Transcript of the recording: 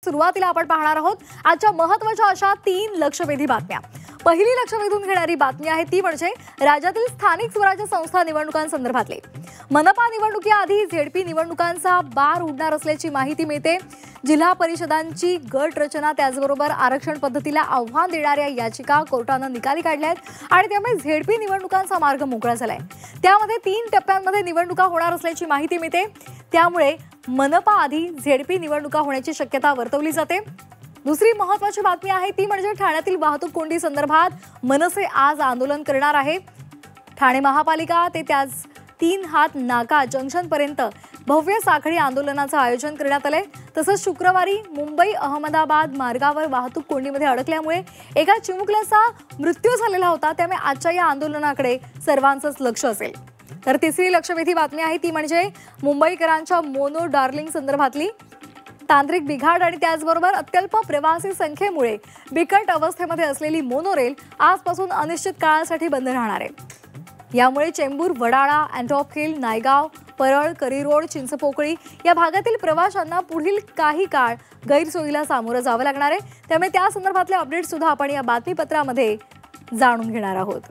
सुरुवातीला आपण पाहणार आहोत आजच्या महत्त्वाच्या अशा 3 लक्षवेधी बातम्या। पहिली लक्ष वेधून घेणारी बातमी आहे ती म्हणजे राज्यातील स्थानिक स्वराज्य संस्था निवडणुकांसंदर्भातले मनपा निवडणुकीआधी झेडपी निवडणुकांचा बार उडणार असल्याची माहिती मिळते। जिल्हा परिषदांची गट रचना त्याचबरोबर आरक्षण पद्धतीला आव्हान देणाऱ्या याचिका कोर्टाने निकाली काढल्या आहेत आणि त्यामुळे झेडपी निवडणुकांचा मार्ग मोकळा झालाय। त्यामध्ये 3 टप्प्यांमध्ये निवडणुका होणार असल्याची माहिती मिळते। त्यामुळे मनपा आधी झेडपी निवडणुका होण्याची शक्यता वर्तवली जाते। दुसरी महत्त्वाची बातमी आहे ती म्हणजे ठाण्यातील वाहतूक कोंडी संदर्भात मनसे आज आंदोलन करणार आहे। ठाणे महापालिका ते त्याच 3 हात नाका जंक्शन पर्यंत भव्य साखळी आंदोलनाचं आयोजन करण्यात आलंय। तसंच शुक्रवारी मुंबई अहमदाबाद मार्गावर वाहतूक कोंडीमध्ये अडकल्यामुळे एका चिमुकल्याचा मृत्यू झालेला होता। त्यामुळे आजच्या या आंदोलनाकडे सर्वांचंच लक्ष असेल। तर तिसरी लक्षवेधी बातमी आहे ती म्हणजे मुंबईकरांच्या मोनो डार्लिंग संदर्भातली तांत्रिक बिघाड आणि त्याचबरोबर अत्यल्प प्रवासी संख्येमुळे बिकट अवस्थेमध्ये असलेली मोनोरेल आजपासून अनिश्चित काळासाठी बंद राहणार आहे। यामुळे चेंबूर वडाळा अँटॉप हिल नायगाव परळ करीरोड चिंचपोकळी या भागातील प्रवाशांना पुढील काही काळ गैरसोयीला सामोरं जावं लागणार आहे। त्यामुळे त्या संदर्भातले अपडेट सुद्धा आपण या बातमीपत्रामध्ये जाणून घेणार आहोत।